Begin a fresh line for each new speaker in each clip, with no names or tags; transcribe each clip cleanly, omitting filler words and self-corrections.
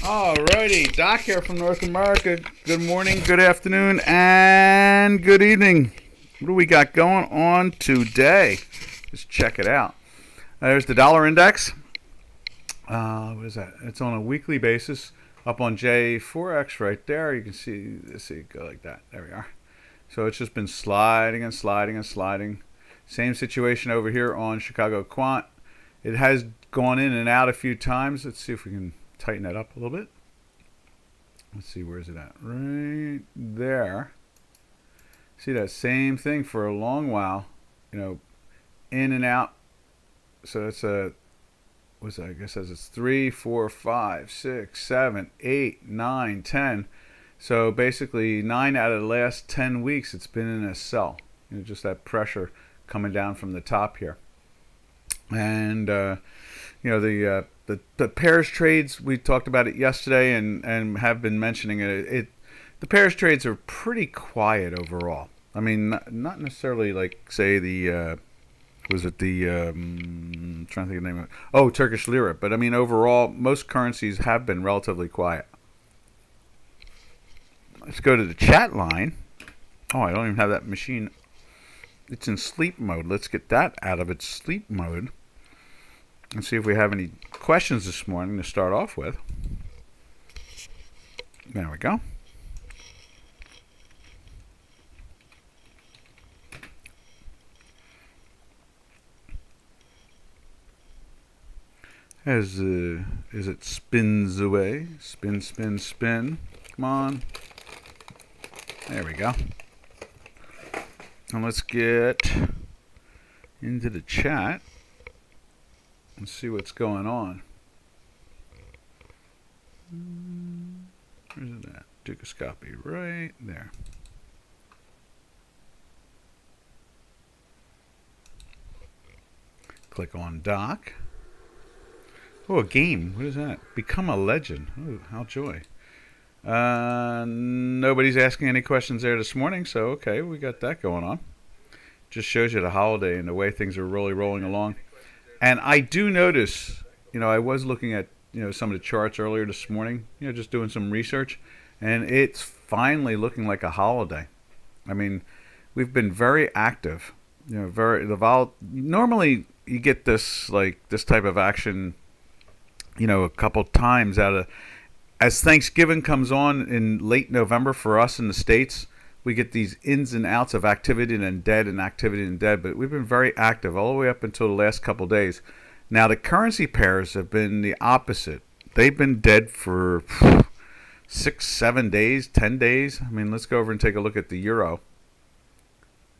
Alrighty, Doc here from North America. Good morning, good afternoon, and good evening. What do we got going on today? Just check it out. There's the dollar index. What is that? It's on a weekly basis. Up on J4X right there. You can see, let's see, go like that. There we are. So it's just been sliding and sliding and sliding. Same situation over here on Chicago Quant. It has gone in and out a few times. Let's see if we can tighten that up a little bit. Let's see, where is it at? Right there. See that same thing for a long while, in and out. So that's what's that? I guess it's 3, 4, 5, 6, 7, 8, 9, 10. So basically 9 out of the last 10 weeks it's been in a sell. Just that pressure coming down from the top here. And the pairs trades, we talked about it yesterday and have been mentioning it. The pairs trades are pretty quiet overall. I mean, not necessarily like, say, I'm trying to think of the name of it. Oh, Turkish lira. But I mean, overall, most currencies have been relatively quiet. Let's go to the chat line. Oh, I don't even have that machine. It's in sleep mode. Let's get that out of its sleep mode and see if we have any questions this morning to start off with. There we go. As it spins away. Spin, spin, spin. Come on. There we go. And let's get into the chat and see what's going on. Where's it at? Dukascopy right there. Click on Doc. Oh, a game. What is that? Become a legend. Oh, how joy. Nobody's asking any questions there this morning, so okay, we got that going on. Just shows you the holiday and the way things are really rolling along. And I do notice, I was looking at, some of the charts earlier this morning, just doing some research, and it's finally looking like a holiday. I mean, we've been very active, normally you get this type of action, a couple times as Thanksgiving comes on in late November for us in the States. We get these ins and outs of activity and dead and activity and dead, but we've been very active all the way up until the last couple days. Now the currency pairs have been the opposite. They've been dead for 6, 7 days, 10 days. I mean, let's go over and take a look at the euro.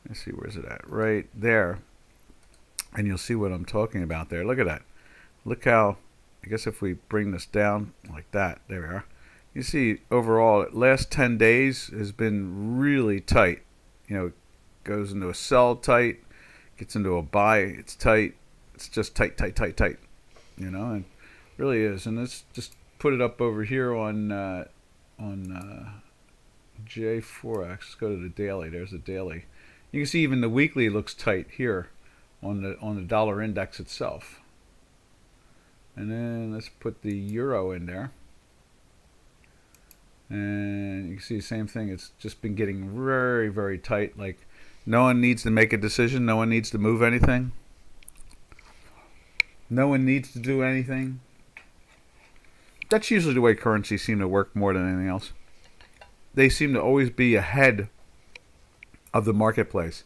Let's see, where's it at? Right there. And you'll see what I'm talking about there. Look at that. Look how, I guess if we bring this down like that, there we are. You see, overall, last 10 days has been really tight. Goes into a sell tight, gets into a buy, it's tight. It's just tight, tight, tight, tight. And really is. And let's just put it up over here on J4X. Let's go to the daily. There's the daily. You can see even the weekly looks tight here on the dollar index itself. And then let's put the euro in there. And you can see the same thing. It's just been getting very, very tight. Like, no one needs to make a decision. No one needs to move anything. No one needs to do anything. That's usually the way currencies seem to work more than anything else. They seem to always be ahead of the marketplace.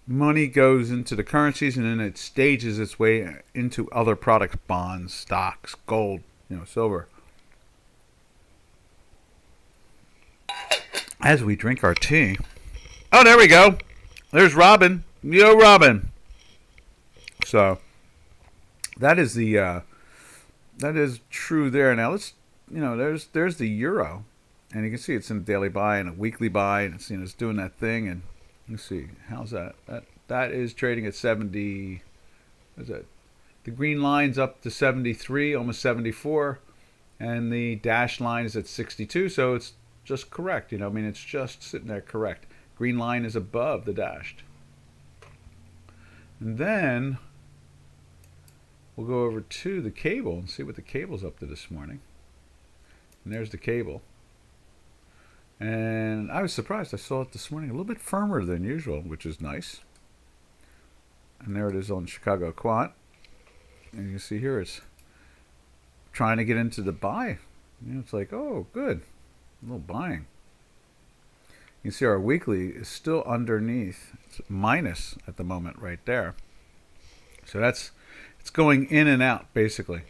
Money goes into the currencies and then it stages its way into other products, bonds, stocks, gold, silver. As we drink our tea. Oh, there we go. There's Robin. Yo, Robin. So that is that is true there. Now let's, there's the euro, and you can see it's in a daily buy and a weekly buy, and it's it's doing that thing. And let's see, how's that? That is trading at 70. What is that? The green line's up to 73, almost 74, and the dashed line is at 62. So it's just correct. It's just sitting there correct. Green line is above the dashed. And then we'll go over to the cable and see what the cable's up to this morning. And there's the cable. And I was surprised. I saw it this morning a little bit firmer than usual, which is nice. And there it is on Chicago Quant. And you can see here it's trying to get into the buy. It's like, oh, good. A little buying. You can see our weekly is still underneath. It's minus at the moment right there. So it's going in and out, basically.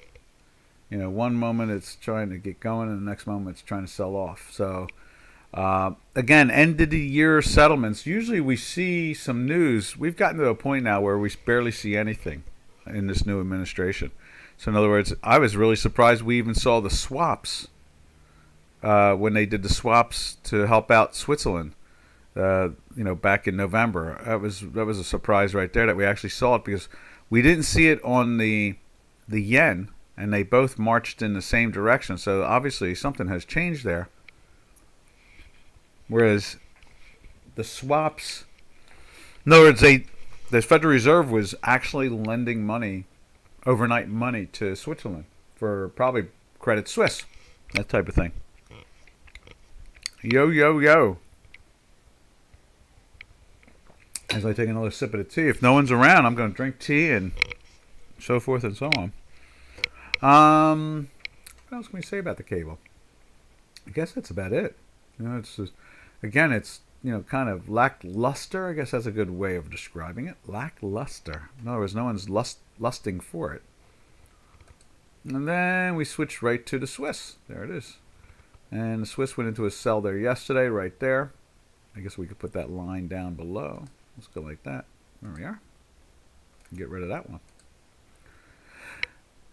One moment it's trying to get going, and the next moment it's trying to sell off. So, again, end of the year settlements. Usually we see some news. We've gotten to a point now where we barely see anything in this new administration. So, in other words, I was really surprised we even saw the swaps when they did the swaps to help out Switzerland. Back in November. That was a surprise right there that we actually saw it, because we didn't see it on the yen, and they both marched in the same direction. So obviously something has changed there. Whereas the swaps, in other words, the Federal Reserve was actually lending money, overnight money, to Switzerland for probably Credit Suisse, that type of thing. Yo, yo, yo. As I take another sip of the tea. If no one's around, I'm going to drink tea and so forth and so on. What else can we say about the cable? I guess that's about it. It's just, again, it's kind of lackluster. I guess that's a good way of describing it. Lackluster. In other words, no one's lusting for it. And then we switched right to the Swiss. There it is. And the Swiss went into a sell there yesterday, right there. I guess we could put that line down below. Let's go like that. There we are. Get rid of that one.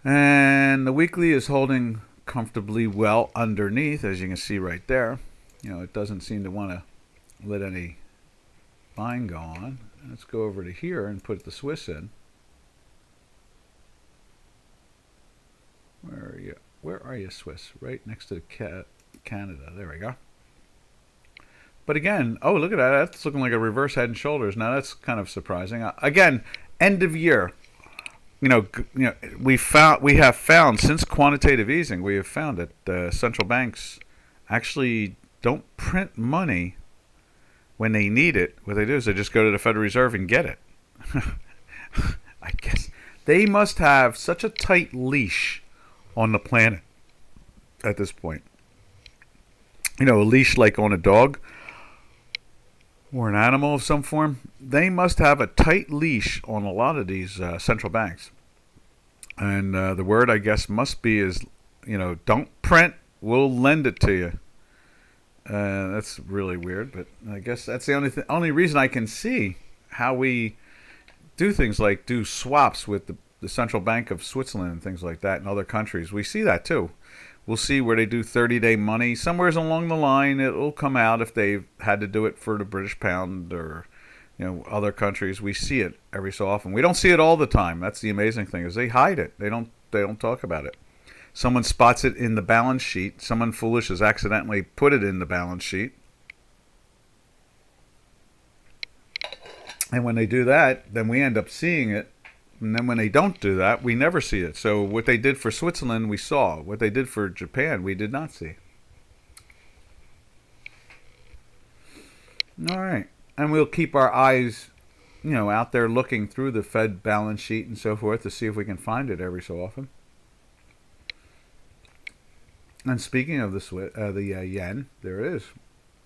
And the weekly is holding comfortably well underneath, as you can see right there. It doesn't seem to want to let any buying go on. Let's go over to here and put the Swiss in. Where are you? Where are you, Swiss? Right next to Canada. There we go. But again, oh, look at that. That's looking like a reverse head and shoulders. Now that's kind of surprising. Again, end of year. We have found since quantitative easing, we have found that central banks actually don't print money when they need it. What they do is they just go to the Federal Reserve and get it. I guess they must have such a tight leash on the planet at this point. A leash like on a dog or an animal of some form. They must have a tight leash on a lot of these central banks. And the word, I guess, must be is, don't print, we'll lend it to you. That's really weird, but I guess that's the only reason I can see how we do things like do swaps with the Central Bank of Switzerland and things like that in other countries. We see that too. We'll see where they do 30-day money. Somewhere along the line, it'll come out if they've had to do it for the British pound or other countries. We see it every so often. We don't see it all the time. That's the amazing thing, is they hide it. They don't talk about it. Someone spots it in the balance sheet. Someone foolish has accidentally put it in the balance sheet. And when they do that, then we end up seeing it. And then when they don't do that, we never see it. So what they did for Switzerland, we saw. What they did for Japan, we did not see. All right. And we'll keep our eyes, out there looking through the Fed balance sheet and so forth to see if we can find it every so often. And speaking of the yen, there it is,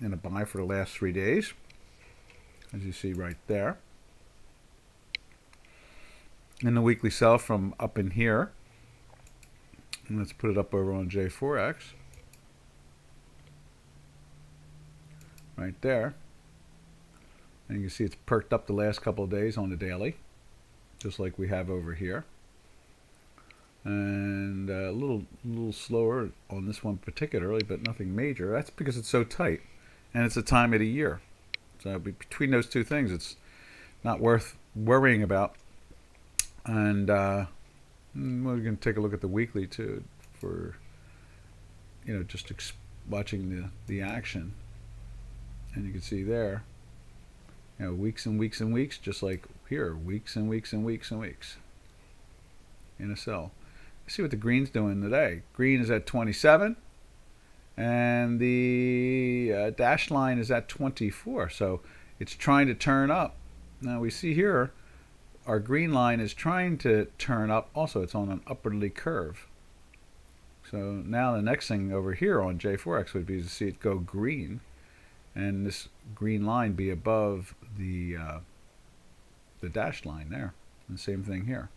in a buy for the last 3 days, as you see right there. And the weekly sell from up in here. And let's put it up over on J4X. Right there. And you can see it's perked up the last couple of days on the daily, just like we have over here. And a little slower on this one particularly, but nothing major. That's because it's so tight, and it's a time of the year. So between those two things, it's not worth worrying about. And we're going to take a look at the weekly too, for just watching the action. And you can see there, weeks and weeks and weeks, just like here, weeks and weeks and weeks and weeks in a sell. See what the green's doing today. Green is at 27. and the dash line is at 24. So it's trying to turn up. Now we see here our green line is trying to turn up. Also, it's on an upwardly curve. So now the next thing over here on J4X would be to see it go green, and this green line be above the dashed line there. And the same thing here.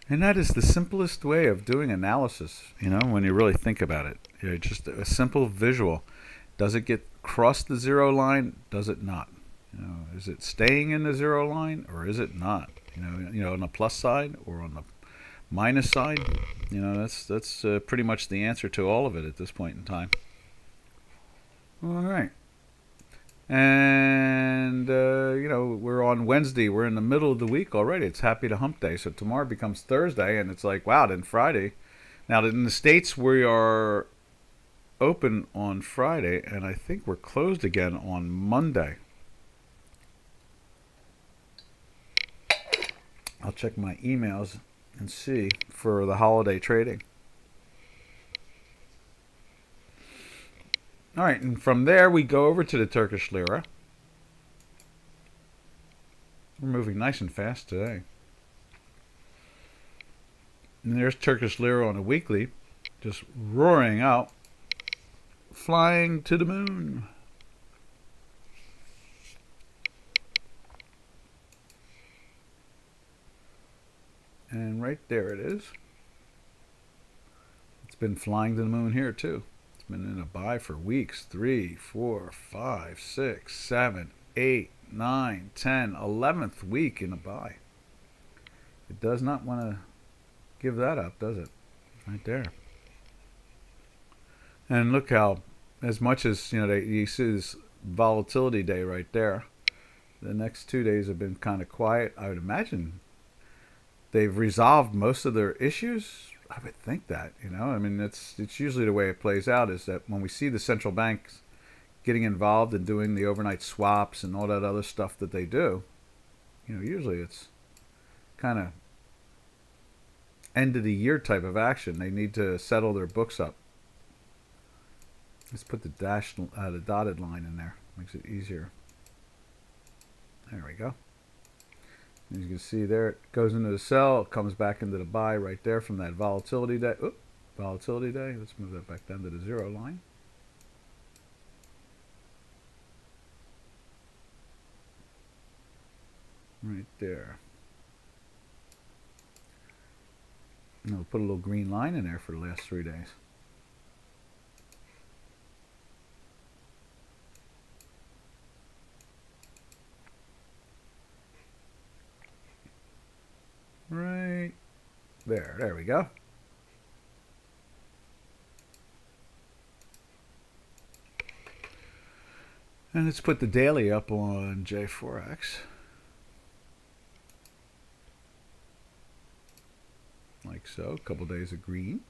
And that is the simplest way of doing analysis, when you really think about it. Just a simple visual. Does it get cross the zero line? Does it not? Is it staying in the zero line or is it not? On the plus side or on the minus side? That's pretty much the answer to all of it at this point in time. All right. And, we're on Wednesday. We're in the middle of the week already. It's Happy to Hump Day. So tomorrow becomes Thursday, and it's like, wow, then Friday. Now, in the States, we are open on Friday, and I think we're closed again on Monday. I'll check my emails and see for the holiday trading. All right, and from there we go over to the Turkish lira. We're moving nice and fast today. And there's Turkish lira on a weekly, just roaring out, flying to the moon. And right there it is. It's been flying to the moon here too. It's been in a buy for weeks. 3, 4, 5, 6, 7, 8, 9, 10, 11th week in a buy. It does not want to give that up, does it? Right there. And look how, as much as you see this volatility day right there, the next 2 days have been kind of quiet. I would imagine they've resolved most of their issues. I would think that, it's usually the way it plays out, is that when we see the central banks getting involved in doing the overnight swaps and all that other stuff that they do, usually it's kind of end of the year type of action. They need to settle their books up. Let's put the dotted line in there. Makes it easier. There we go. As you can see there, it goes into the sell, it comes back into the buy right there from that volatility day. Volatility day. Let's move that back down to the zero line. Right there. And we'll put a little green line in there for the last 3 days. Right there. There we go. And let's put the daily up on J4X. Like so. A couple days of green.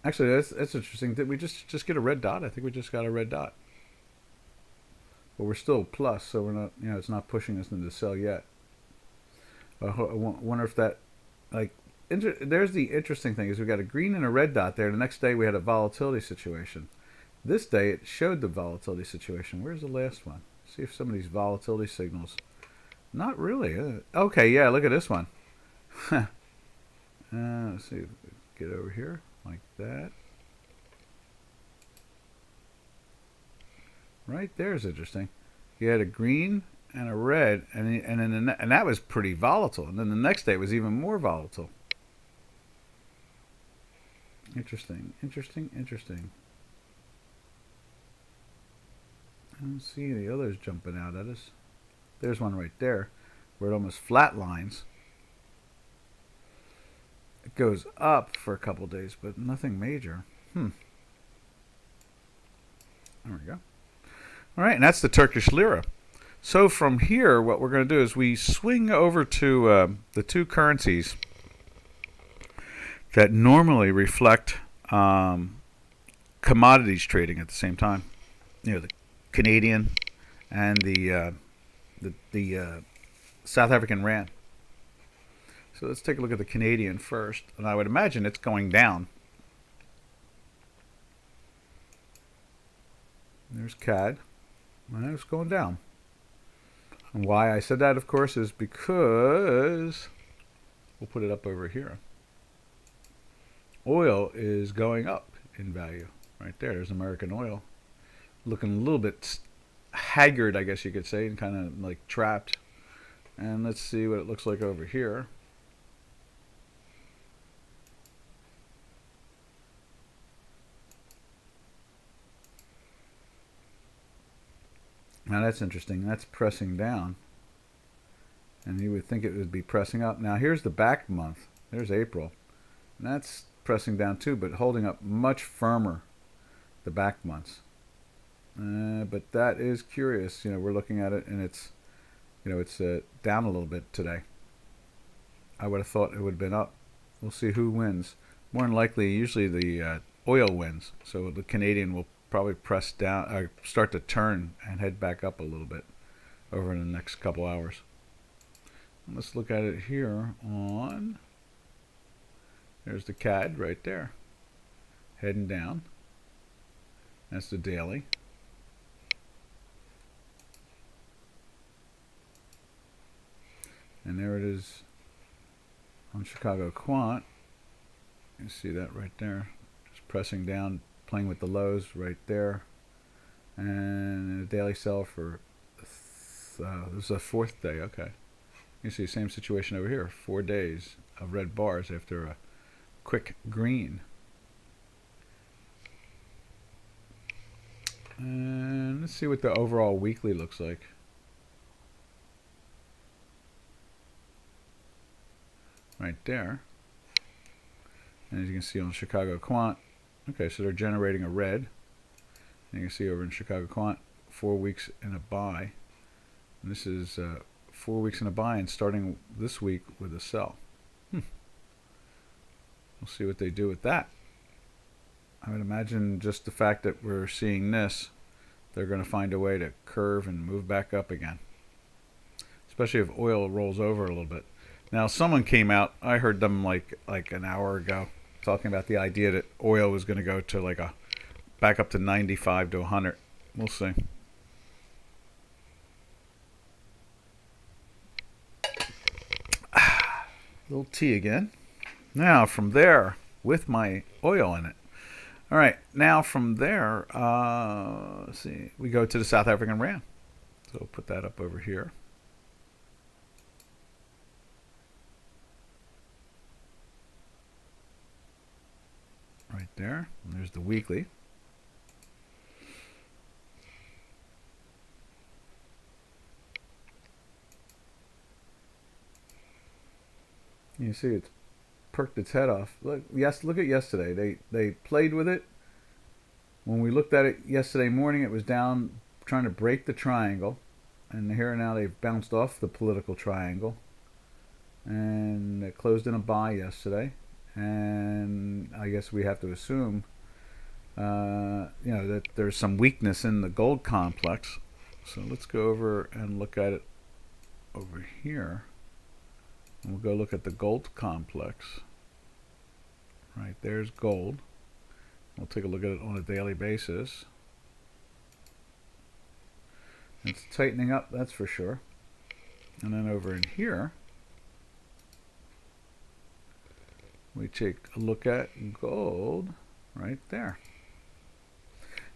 Actually, that's interesting. Did we just get a red dot? I think we just got a red dot. But we're still plus, so we're not, it's not pushing us into the sell yet. I wonder if that, there's the interesting thing, is we got a green and a red dot there. The next day we had a volatility situation. This day it showed the volatility situation. Where's the last one? See if some of these volatility signals. Not really. Okay, yeah, look at this one. Let's see. Get over here like that. Right there is interesting. You had a green and a red, and that was pretty volatile. And then the next day was even more volatile. Interesting. I don't see the others jumping out at us. There's one right there where it almost flat lines. It goes up for a couple days, but nothing major. There we go. All right, and that's the Turkish lira. So from here, what we're going to do is we swing over to the two currencies that normally reflect commodities trading at the same time. The Canadian and the South African rand. So let's take a look at the Canadian first, and I would imagine it's going down. There's CAD, and it's going down. And why I said that, of course, is because we'll put it up over here. Oil is going up in value. Right there, there's American oil. Looking a little bit haggard, I guess you could say, and kind of like trapped. And let's see what it looks like over here. Now that's interesting. That's pressing down. And you would think it would be pressing up. Now here's the back month. There's April. And that's pressing down too, but holding up much firmer the back months. But that is curious. We're looking at it, and it's, it's down a little bit today. I would have thought it would have been up. We'll see who wins. More than likely, usually the oil wins. So the Canadian will probably press down, or start to turn and head back up a little bit over in the next couple hours. Let's look at it here on. There's the CAD right there, heading down. That's the daily. And there it is on Chicago Quant. You see that right there, just pressing down, playing with the lows right there. And a daily sell for this is the fourth day. Okay, you see same situation over here, 4 days of red bars after a quick green. And let's see what the overall weekly looks like. Right there. And as you can see on Chicago Quant, okay, so they're generating a red. And you can see over in Chicago Quant, 4 weeks in a buy. And this is 4 weeks in a buy, and starting this week with a sell. We'll see what they do with that. I would imagine just the fact that we're seeing this, they're going to find a way to curve and move back up again. Especially if oil rolls over a little bit. Now, someone came out, I heard them like an hour ago, talking about the idea that oil was going to go to like back up to 95 to 100. We'll see. Little tea again. Now, from there, with my oil in it. All right, now from there, let's see, we go to the South African Rand. So we'll put that up over here. Right there. And there's the weekly. You see it's perked its head off. Look at yesterday. They played with it. When we looked at it yesterday morning, it was down trying to break the triangle. And here now they've bounced off the political triangle. And it closed in a buy yesterday. And I guess we have to assume that there's some weakness in the gold complex. So let's go over and look at it over here. And we'll go look at the gold complex. Right, there's gold. We'll take a look at it on a daily basis. It's tightening up, that's for sure. And then over in here, we take a look at gold right there.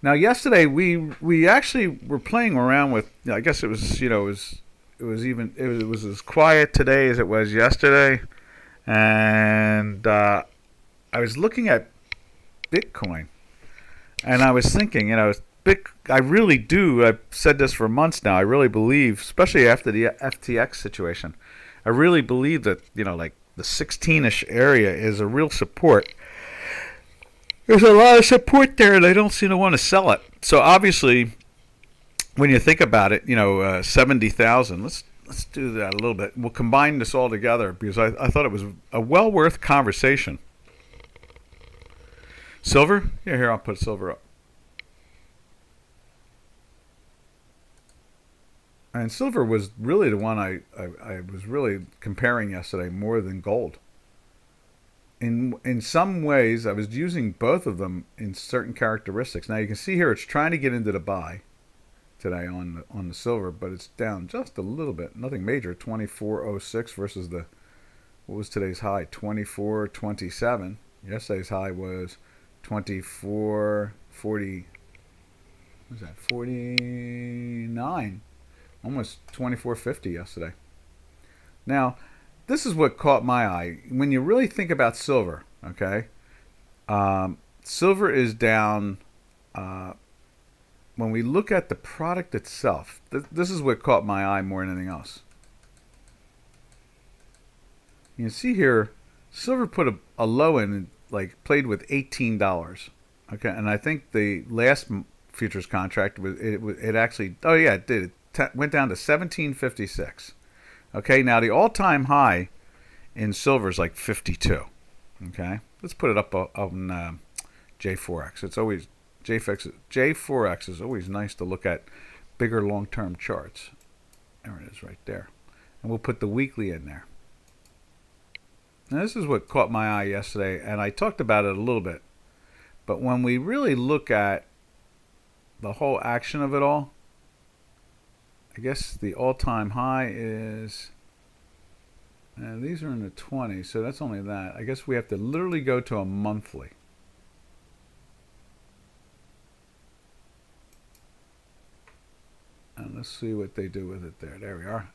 Now, yesterday we actually were playing around with. I guess it was it was as quiet today as it was yesterday, and I was looking at Bitcoin, and I was thinking, I really do. I've said this for months now. I really believe, especially after the FTX situation, I really believe that like the 16-ish area is a real support. There's a lot of support there, and I don't seem to want to sell it. So obviously, when you think about it, 70,000. Let's do that a little bit. We'll combine this all together because I thought it was a well worth conversation. Silver? Yeah, here, I'll put silver up. And silver was really the one I was really comparing yesterday more than gold. In some ways, I was using both of them in certain characteristics. Now you can see here it's trying to get into the buy today on the silver, but it's down just a little bit. Nothing major. 24.06 versus the what was today's high? 24.27. Yesterday's high was 24.40. What was that? 49. Almost 24.50 yesterday. Now, this is what caught my eye. When you really think about silver, okay, silver is down. When we look at the product itself, this is what caught my eye more than anything else. You can see here, silver put a low in, like played with $18. Okay, and I think the last futures contract it actually, oh yeah, it did. It went down to 17.56. Okay, now the all-time high in silver is like 52. Okay, let's put it up on J4X. It's always J4X is always nice to look at bigger long-term charts. There it is, right there, and we'll put the weekly in there. Now this is what caught my eye yesterday, and I talked about it a little bit. But when we really look at the whole action of it all, I guess the all-time high is, these are in the 20s, so that's only that. I guess we have to literally go to a monthly. And let's see what they do with it there. There we are.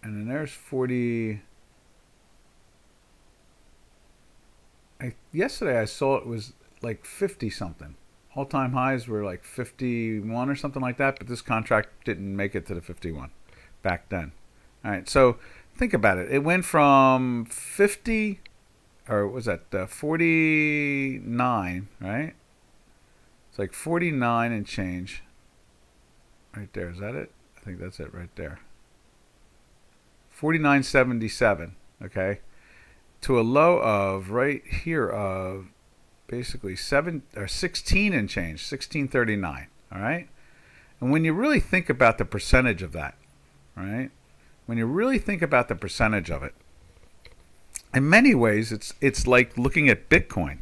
And then there's 40. Yesterday I saw it was like 50 something. All-time highs were like 51 or something like that, but this contract didn't make it to the 51 back then. All right, so think about it. It went from 50, or was that 49, right? It's like 49 and change. Right there, is that it? I think that's it right there. 49.77, okay? To a low of right here of basically 16 and change, 16.39. All right, and when you really think about the percentage of that, right? When you really think about the percentage of it, in many ways, it's like looking at Bitcoin.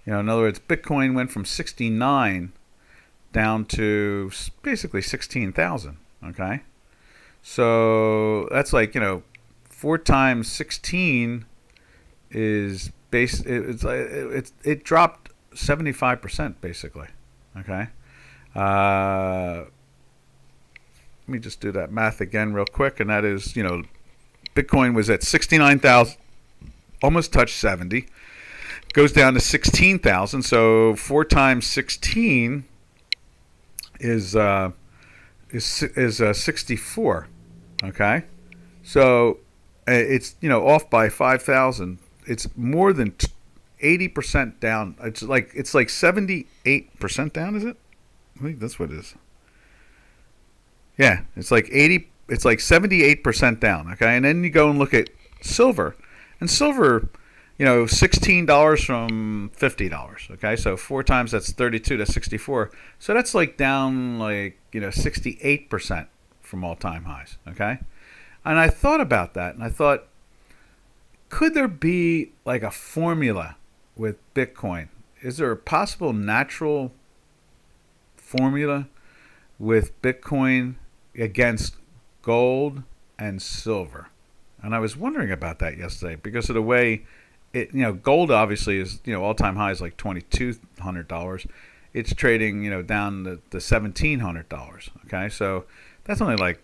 You know, in other words, Bitcoin went from 69 down to basically 16,000. Okay, so that's like, you know, 4 times 16 is it dropped 75% basically. Okay, let me just do that math again real quick, and that is, you know, Bitcoin was at 69,000, almost touched 70, goes down to 16,000. So 4 times 16 is 64. Okay, so it's, you know, off by 5,000. It's more than 80% down. It's like 78% down, is it? I think that's what it is. Yeah, it's like 80. It's like 78% down. Okay, and then you go and look at silver, and silver, you know, $16 from $50. Okay, so 4 times that's 32. That's 64. So that's like down, like, you know, 68% from all-time highs. Okay, and I thought about that, and I thought, could there be like a formula with Bitcoin? Is there a possible natural formula with Bitcoin against gold and silver? And I was wondering about that yesterday because of the way it, you know, gold obviously is, you know, all-time high is like $2,200. It's trading, you know, down to $1,700. Okay, so that's only like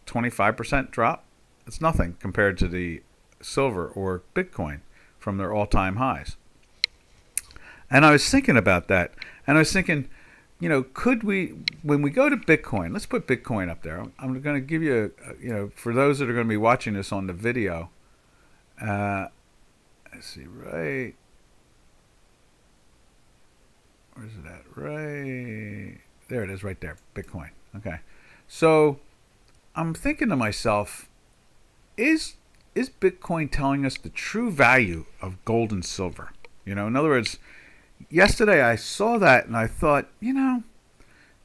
25% drop. It's nothing compared to the silver or Bitcoin from their all-time highs. And I was thinking about that, and I was thinking, you know, could we, when we go to Bitcoin, let's put Bitcoin up there. I'm going to give you, you know, for those that are going to be watching this on the video, let's see, right, where's it at? Right there it is, right there, Bitcoin. Okay, so I'm thinking to myself, is Bitcoin telling us the true value of gold and silver? You know, in other words, yesterday I saw that and I thought, you know,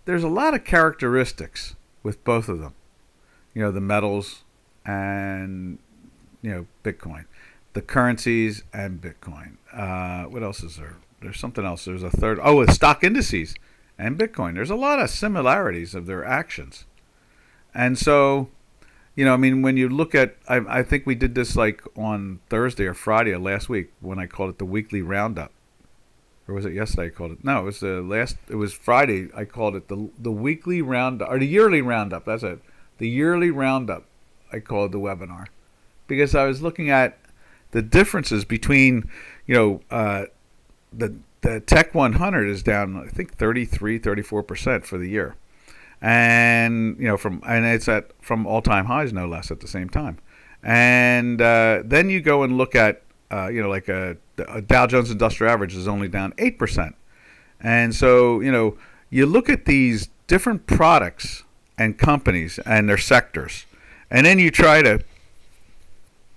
there's a lot of characteristics with both of them. The metals and Bitcoin, the currencies and Bitcoin. What else is there? There's something else. There's a third. Oh, the stock indices and Bitcoin. There's a lot of similarities of their actions. And so, when you look at, I think we did this like on Thursday or Friday of last week when I called it the weekly roundup. Or was it yesterday I called it? No, it was Friday I called it the weekly roundup, or the yearly roundup. That's it. The yearly roundup I called the webinar. Because I was looking at the differences between, the Tech 100 is down, I think 34% for the year. And, it's from all-time highs, no less, at the same time. And then you go and look at, like a Dow Jones Industrial Average is only down 8%. And so, you look at these different products and companies and their sectors, and then you try to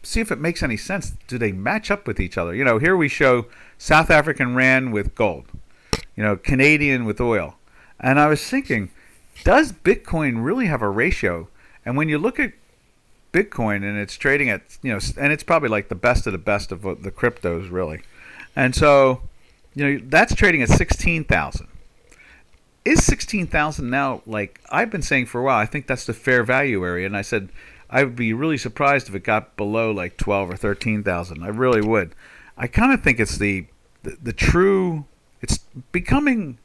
see if it makes any sense. Do they match up with each other? Here we show South African Rand with gold, Canadian with oil. And I was thinking, does Bitcoin really have a ratio? And when you look at Bitcoin and it's trading at, and it's probably like the best of the cryptos, really. And so, that's trading at 16,000. Is 16,000 now, like I've been saying for a while, I think that's the fair value area. And I said, I would be really surprised if it got below like 12 or 13,000. I really would. I kind of think it's the true, it's becoming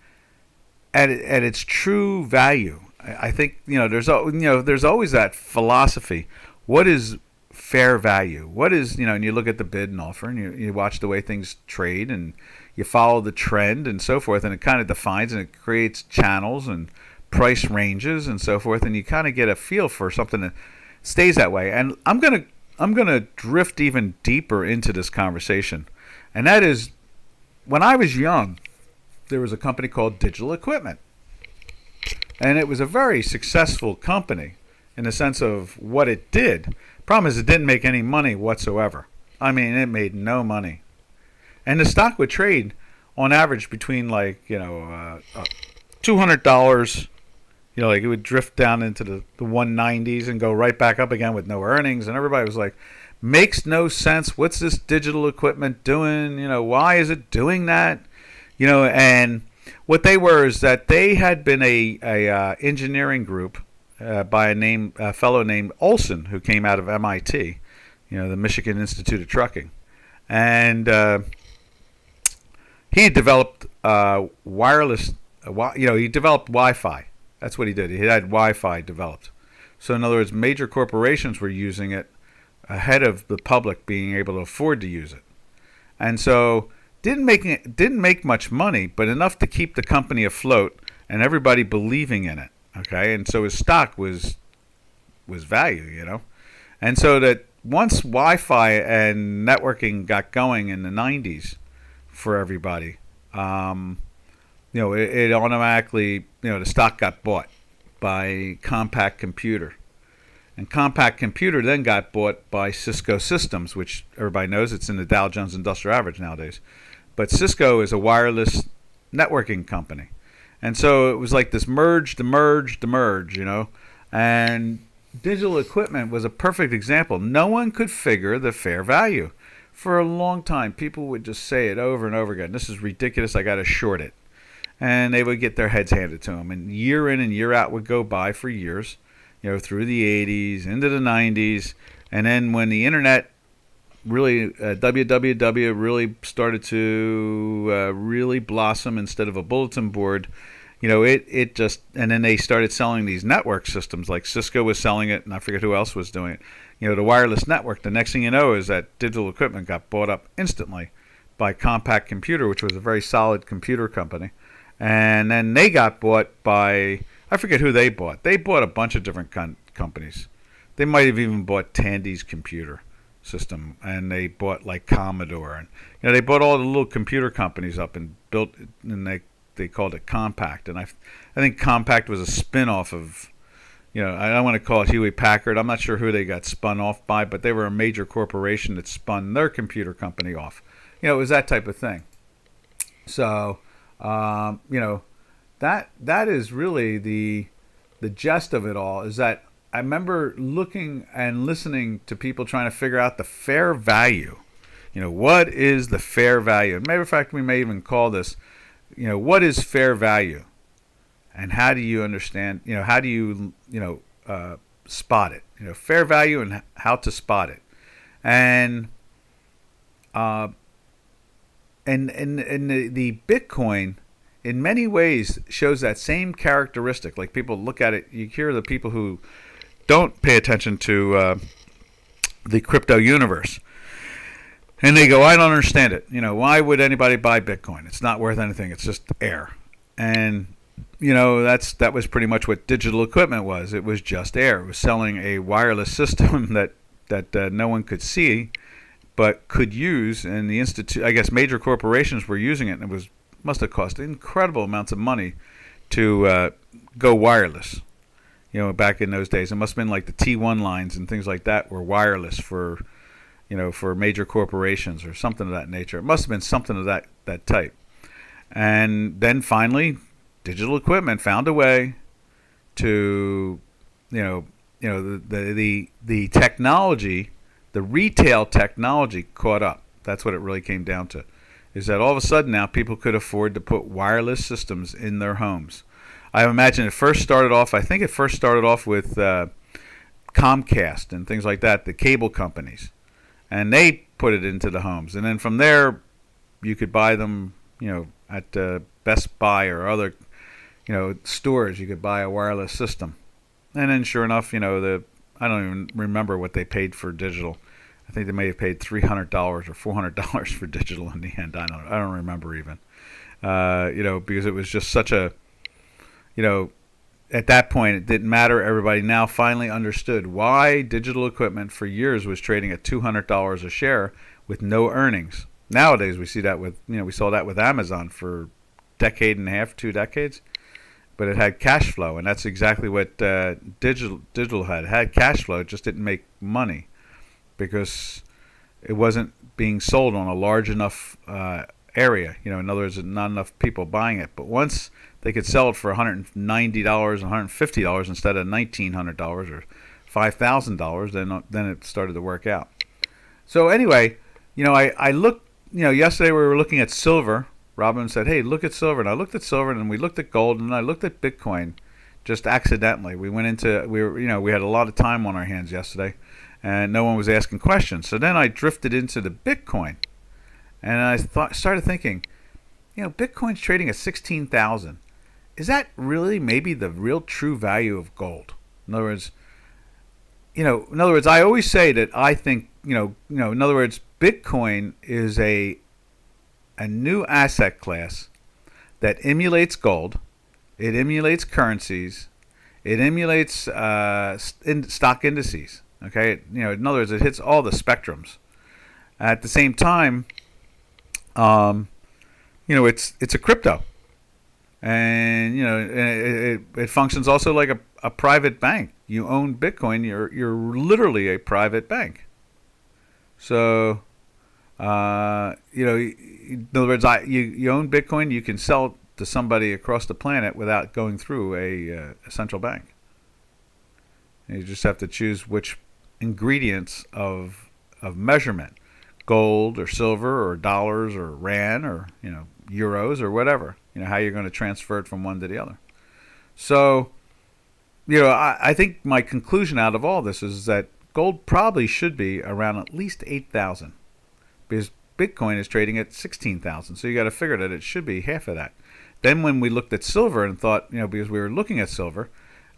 at its true value. I think, there's always that philosophy. What is fair value? What is, and you look at the bid and offer, and you watch the way things trade, and you follow the trend and so forth, and it kind of defines and it creates channels and price ranges and so forth, and you kind of get a feel for something that stays that way. And I'm gonna drift even deeper into this conversation, and that is, when I was young, there was a company called Digital Equipment, and it was a very successful company in the sense of what it did. Problem is, it didn't make any money whatsoever. I mean, it made no money, and the stock would trade on average between like $200. Like it would drift down into the 190s and go right back up again with no earnings. And everybody was like, makes no sense. What's this Digital Equipment doing? Why is it doing that? And what they were is that they had been a engineering group by a fellow named Olson, who came out of MIT, the Michigan Institute of Trucking. And he had developed wireless, he developed Wi-Fi. That's what he did. He had Wi-Fi developed. So in other words, major corporations were using it ahead of the public being able to afford to use it. And so didn't make much money, but enough to keep the company afloat and everybody believing in it. Okay, and so his stock was value, And so that once Wi-Fi and networking got going in the 90s for everybody, it automatically, the stock got bought by Compaq Computer. And Compaq Computer then got bought by Cisco Systems, which everybody knows it's in the Dow Jones Industrial Average nowadays. But Cisco is a wireless networking company. And so it was like this merge. And Digital Equipment was a perfect example. No one could figure the fair value. For a long time, people would just say it over and over again. This is ridiculous. I got to short it. And they would get their heads handed to them. And year in and year out would go by for years, through the 80s, into the 90s. And then when the internet really, www really started to really blossom instead of a bulletin board, it just, and then they started selling these network systems, like Cisco was selling it, and I forget who else was doing it. The wireless network. The next thing you know is that Digital Equipment got bought up instantly by Compaq Computer, which was a very solid computer company. And then they got bought by, I forget who they bought. They bought a bunch of different companies. They might have even bought Tandy's computer system, and they bought like Commodore, and they bought all the little computer companies up and built, and they called it Compaq. And I think Compaq was a spin-off of, I don't want to call it Hewlett Packard. I'm not sure who they got spun off by, but they were a major corporation that spun their computer company off. It was that type of thing. So, that is really the the gist of it all is that I remember looking and listening to people trying to figure out the fair value. What is the fair value? Matter of fact, we may even call this, what is fair value? And how do you understand, how do you, spot it? Fair value and how to spot it. And the Bitcoin, in many ways, shows that same characteristic. Like, people look at it, you hear the people who don't pay attention to the crypto universe, and they go, I don't understand it. Why would anybody buy Bitcoin? It's not worth anything. It's just air. And that was pretty much what digital equipment was. It was just air. It was selling a wireless system that no one could see, but could use. And the I guess major corporations were using it, and it must have cost incredible amounts of money to go wireless. Back in those days, it must have been like the T1 lines and things like that were wireless for major corporations or something of that nature. It must have been something of that type. And then finally, digital equipment found a way to, the technology, the retail technology caught up. That's what it really came down to, is that all of a sudden now people could afford to put wireless systems in their homes. I imagine I think it first started off with Comcast and things like that, the cable companies. And they put it into the homes. And then from there, you could buy them, at Best Buy or other, stores. You could buy a wireless system. And then sure enough, I don't even remember what they paid for digital. I think they may have paid $300 or $400 for digital in the end. I don't remember even. Because it was just such a, at that point, it didn't matter. Everybody now finally understood why digital equipment for years was trading at $200 a share with no earnings. Nowadays, we see that we saw that with Amazon for a decade and a half, 2 decades, but it had cash flow, and that's exactly what digital had. It had cash flow, it just didn't make money because it wasn't being sold on a large enough area. In other words, not enough people buying it. But once they could sell it for $190, $150 instead of $1,900 or $5,000, then it started to work out. So anyway, I looked. Yesterday we were looking at silver. Robin said, "Hey, look at silver," and I looked at silver, and we looked at gold, and I looked at Bitcoin, just accidentally. We had a lot of time on our hands yesterday, and no one was asking questions. So then I drifted into the Bitcoin, and I started thinking, Bitcoin's trading at 16,000. Is that really maybe the real true value of gold? In other words, I always say that I think, in other words, Bitcoin is a new asset class that emulates gold. It emulates currencies. It emulates stock indices. Okay, in other words, it hits all the spectrums. At the same time, it's a crypto. And it functions also like a private bank. You own Bitcoin. You're literally a private bank. So, in other words, you own Bitcoin. You can sell it to somebody across the planet without going through a central bank. And you just have to choose which ingredients of measurement, gold or silver or dollars or rand or euros or whatever. How you're going to transfer it from one to the other. So, I think my conclusion out of all this is that gold probably should be around at least 8,000 because Bitcoin is trading at 16,000. So you got to figure that it should be half of that. Then when we looked at silver and thought, because we were looking at silver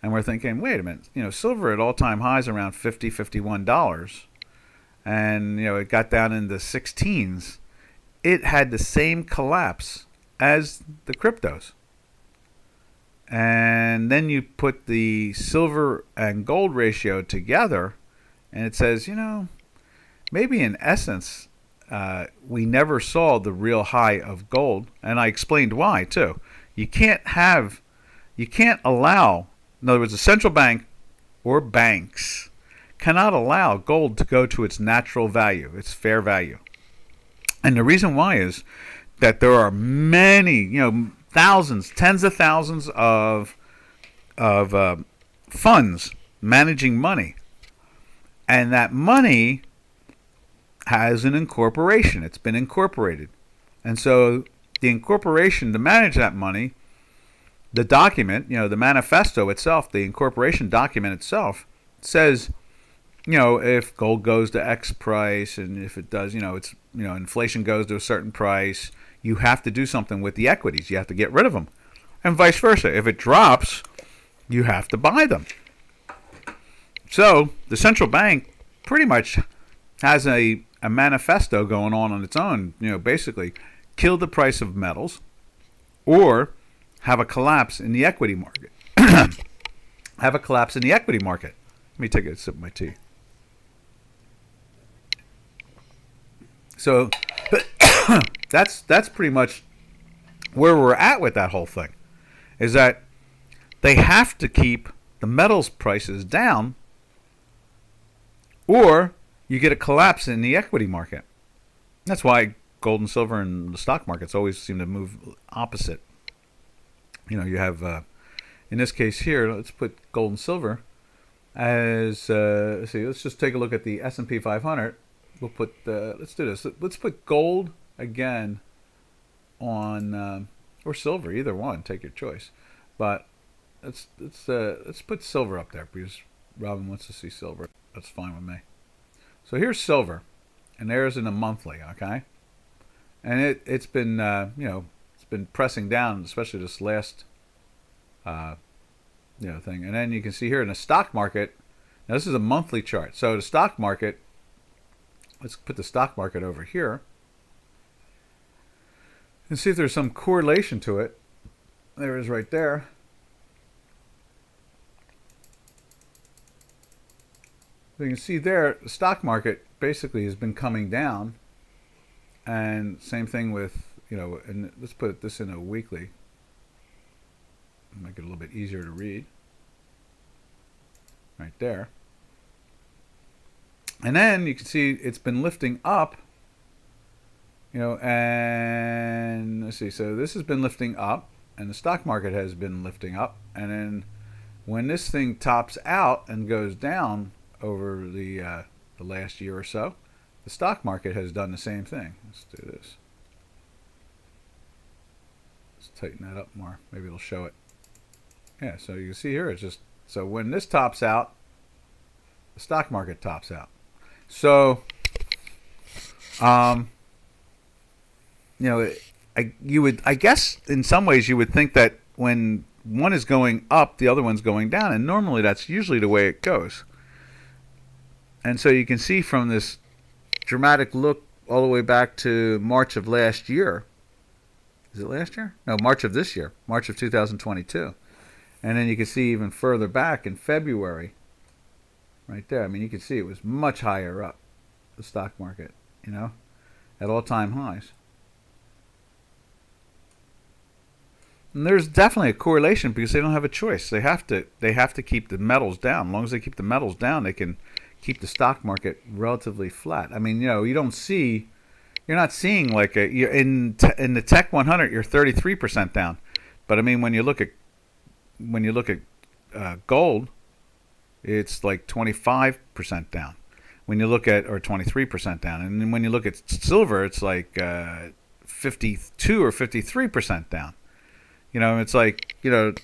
and we're thinking, wait a minute, silver at all-time highs around $50, $51, and it got down in the 16s. It had the same collapse as the cryptos. And then you put the silver and gold ratio together, and it says, maybe in essence, we never saw the real high of gold. And I explained why, too. You can't allow, in other words, a central bank or banks cannot allow gold to go to its natural value, its fair value. And the reason why is that there are many, thousands, tens of thousands of funds managing money, and that money has an incorporation. It's been incorporated, and so the incorporation to manage that money, the document, the manifesto itself, the incorporation document itself, says, if gold goes to X price, and if it does, it's, inflation goes to a certain price, you have to do something with the equities. You have to get rid of them, and vice versa. If it drops, you have to buy them. So the central bank pretty much has a manifesto going on its own. Basically, kill the price of metals, or have a collapse in the equity market. Have a collapse in the equity market. Let me take a sip of my tea. So that's pretty much where we're at with that whole thing, is that they have to keep the metals prices down, or you get a collapse in the equity market. That's why gold and silver and the stock markets always seem to move opposite. You have, in this case here, let's put gold and silver as, let's just take a look at the S&P 500. We'll put, let's do this. Let's put gold again on, or silver, either one, take your choice. But let's put silver up there because Robin wants to see silver. That's fine with me. So here's silver, and there's in a monthly, okay? And it's been, it's been pressing down, especially this last, thing. And then you can see here in the stock market. Now this is a monthly chart. So the stock market, let's put the stock market over here and see if there's some correlation to it. There it is right there. So you can see there, the stock market basically has been coming down. And same thing with, and let's put this in a weekly. Make it a little bit easier to read. Right there. And then you can see it's been lifting up, and let's see. So this has been lifting up, and the stock market has been lifting up. And then when this thing tops out and goes down over the last year or so, the stock market has done the same thing. Let's do this. Let's tighten that up more. Maybe it'll show it. Yeah, so you can see here, it's just, so when this tops out, the stock market tops out. So, I guess in some ways you would think that when one is going up, the other one's going down, and normally that's usually the way it goes. And so you can see from this dramatic look all the way back to March of last year. Is it last year? No, March of this year, March of 2022. And then you can see even further back in February, right there. I mean, you can see it was much higher up, the stock market, at all-time highs. And there's definitely a correlation because they don't have a choice. They have to keep the metals down. As long as they keep the metals down, they can keep the stock market relatively flat. I mean, you're not seeing like in the Tech 100, you're 33% down. But I mean, when you look at gold, it's like 25% down. When you look at, or 23% down, and then when you look at silver, it's like 52 or 53% down. It's like, there's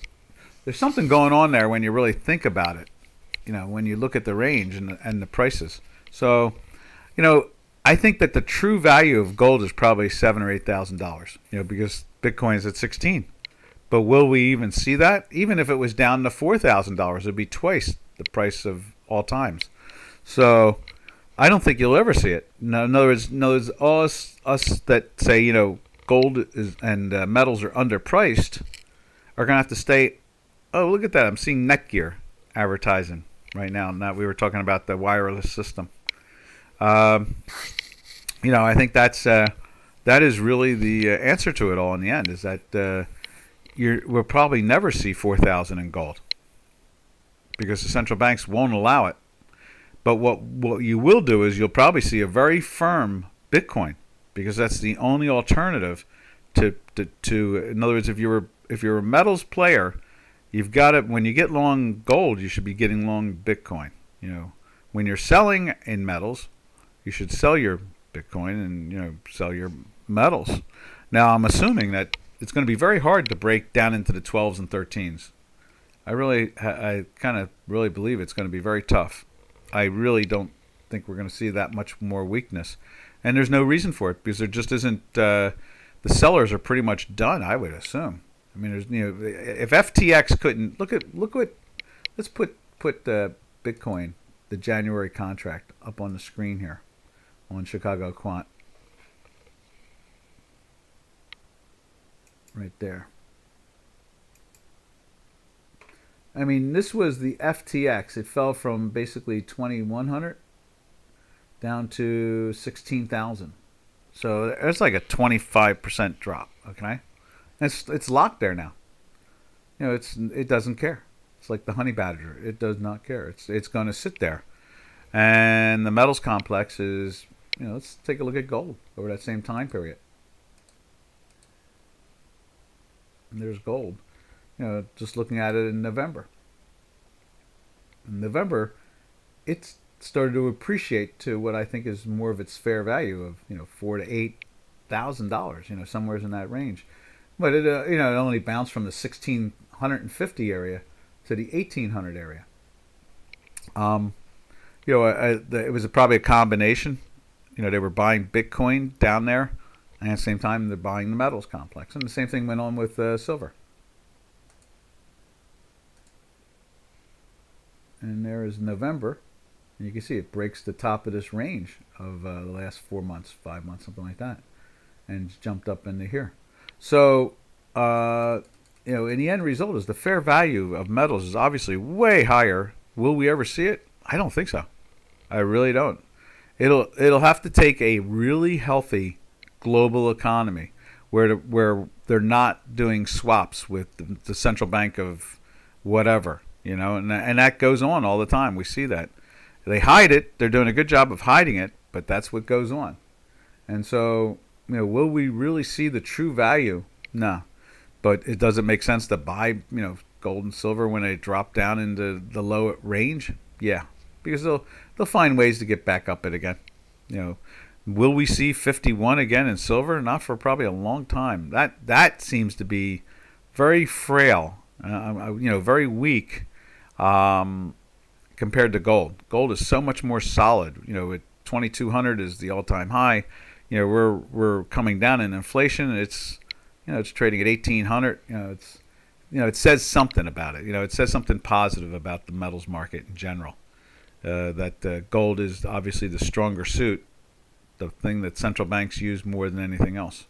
something going on there when you really think about it. When you look at the range and the prices. So, I think that the true value of gold is probably $7,000 or $8,000. Because Bitcoin is at 16. But will we even see that? Even if it was down to $4,000, it'd be twice the price of all times. So I don't think you'll ever see it. No, in other words, all us that say gold is and metals are underpriced are gonna have to stay. Oh, look at that! I'm seeing Netgear advertising right now. Now we were talking about the wireless system. I think that is really the answer to it all in the end. Is that we'll probably never see 4,000 in gold because the central banks won't allow it. But what you will do is you'll probably see a very firm Bitcoin because that's the only alternative to in other words, if you're a metals player You've got to, when you get long gold, you should be getting long Bitcoin. When you're selling in metals, you should sell your Bitcoin and sell your metals. Now I'm assuming that it's going to be very hard to break down into the 12s and 13s. I kind of really believe it's going to be very tough. I really don't think we're going to see that much more weakness, and there's no reason for it because there just isn't. The sellers are pretty much done, I would assume. I mean, if FTX couldn't look what, let's put the Bitcoin, the January contract up on the screen here on Chicago Quant, right there. I mean, this was the FTX. It fell from basically 2,100 down to 16,000. So it's like a 25% drop. Okay, it's locked there now. It doesn't care. It's like the honey badger. It does not care. It's going to sit there. And the metals complex is, let's take a look at gold over that same time period. And there's gold. Just looking at it in November. In November, it's started to appreciate to what I think is more of its fair value of $4,000 to $8,000. Somewhere in that range. But it it only bounced from the 1,650 area to the 1,800 area. It was probably a combination. They were buying Bitcoin down there, and at the same time they're buying the metals complex, and the same thing went on with silver. And there is November, and you can see it breaks the top of this range of the last 4 months, 5 months, something like that, and jumped up into here. So, in the end result is the fair value of metals is obviously way higher. Will we ever see it? I don't think so. I really don't. It'll have to take a really healthy global economy where they're not doing swaps with the central bank of whatever. And that goes on all the time. We see that. They hide it. They're doing a good job of hiding it, but that's what goes on. And so, will we really see the true value? No. But it doesn't make sense to buy, gold and silver when they drop down into the low range. Yeah, because they'll find ways to get back up it again. Will we see 51 again in silver? Not for probably a long time. That seems to be very frail. Very weak. Compared to gold. Gold is so much more solid. At 2,200 is the all-time high. We're coming down in inflation. It's trading at 1,800. It says something about it. It says something positive about the metals market in general. That gold is obviously the stronger suit, the thing that central banks use more than anything else.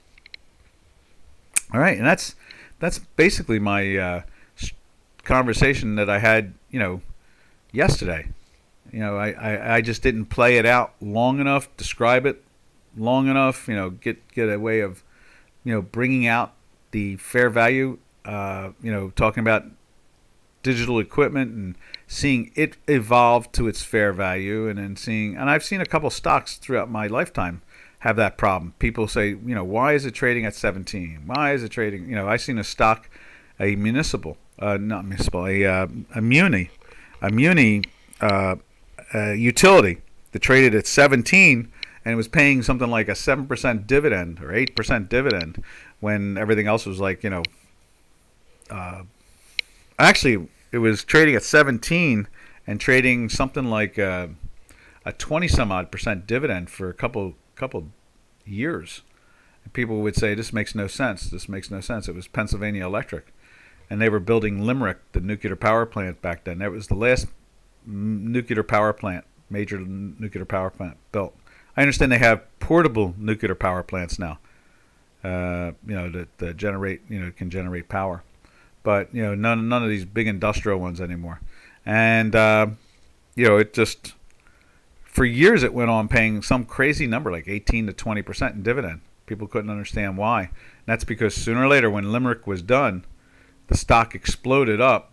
All right, and that's basically my conversation that I had, yesterday. I just didn't play it out long enough, describe it long enough, get a way of, bringing out the fair value, talking about digital equipment and seeing it evolve to its fair value, and then and I've seen a couple stocks throughout my lifetime have that problem. People say, why is it trading at 17? Why is it trading? I've seen a stock, a municipal, not municipal, a muni utility that traded at 17 and it was paying something like a 7% dividend or 8% dividend when everything else was like, actually it was trading at 17 and trading something like a 20 some odd percent dividend for a couple years. And people would say, this makes no sense. This makes no sense. It was Pennsylvania Electric. And they were building Limerick, the nuclear power plant back then. That was the last nuclear power plant, major nuclear power plant built. I understand they have portable nuclear power plants now, that generate, can generate power. But, none of these big industrial ones anymore. And, it just, for years it went on paying some crazy number, like 18 to 20% in dividend. People couldn't understand why. And that's because sooner or later, when Limerick was done, the stock exploded up.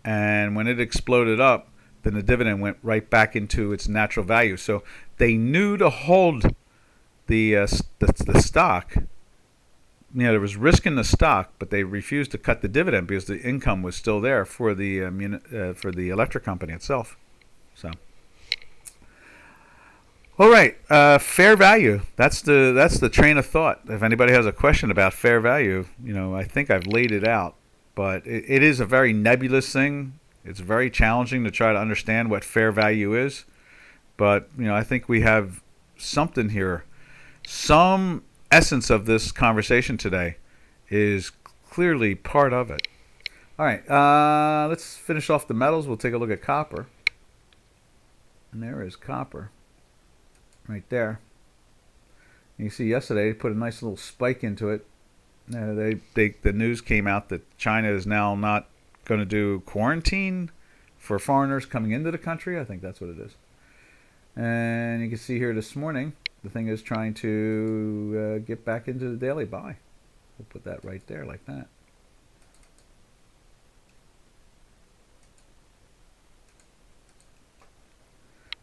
And when it exploded up, then the dividend went right back into its natural value. So they knew to hold the stock there was risk in the stock, but they refused to cut the dividend because the income was still there for the electric company itself. So, all right, fair value. That's the train of thought. If anybody has a question about fair value, I think I've laid it out, but it is a very nebulous thing. It's very challenging to try to understand what fair value is, but I think we have something here. Some essence of this conversation today is clearly part of it. All right, let's finish off the metals. We'll take a look at copper. And there is copper right there. And you see yesterday they put a nice little spike into it. The news came out that China is now not going to do quarantine for foreigners coming into the country. I think that's what it is. And you can see here this morning, the thing is trying to get back into the daily buy. We'll put that right there like that.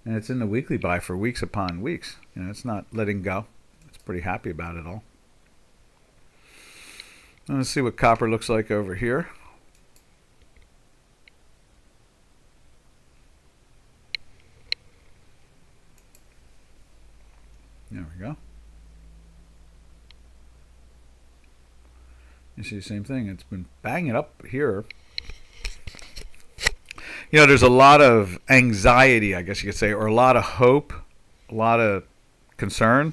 And it's in the weekly buy for weeks upon weeks. It's not letting go. It's pretty happy about it all. Let's see what copper looks like over here. There we go. You see the same thing. It's been banging up here. There's a lot of anxiety, I guess you could say, or a lot of hope, a lot of concern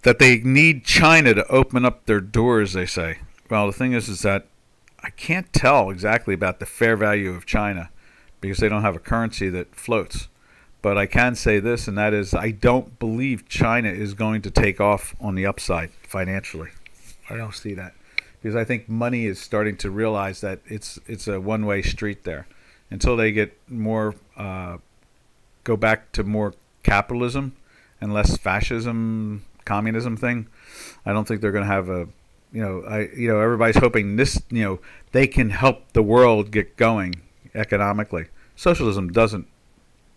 that they need China to open up their doors, they say. Well, the thing is that I can't tell exactly about the fair value of China because they don't have a currency that floats. But I can say this, and that is I don't believe China is going to take off on the upside financially. I don't see that. Because I think money is starting to realize that it's a one-way street there. Until they get more, go back to more capitalism and less fascism, communism thing, I don't think they're going to have a, everybody's hoping this, they can help the world get going economically. Socialism doesn't.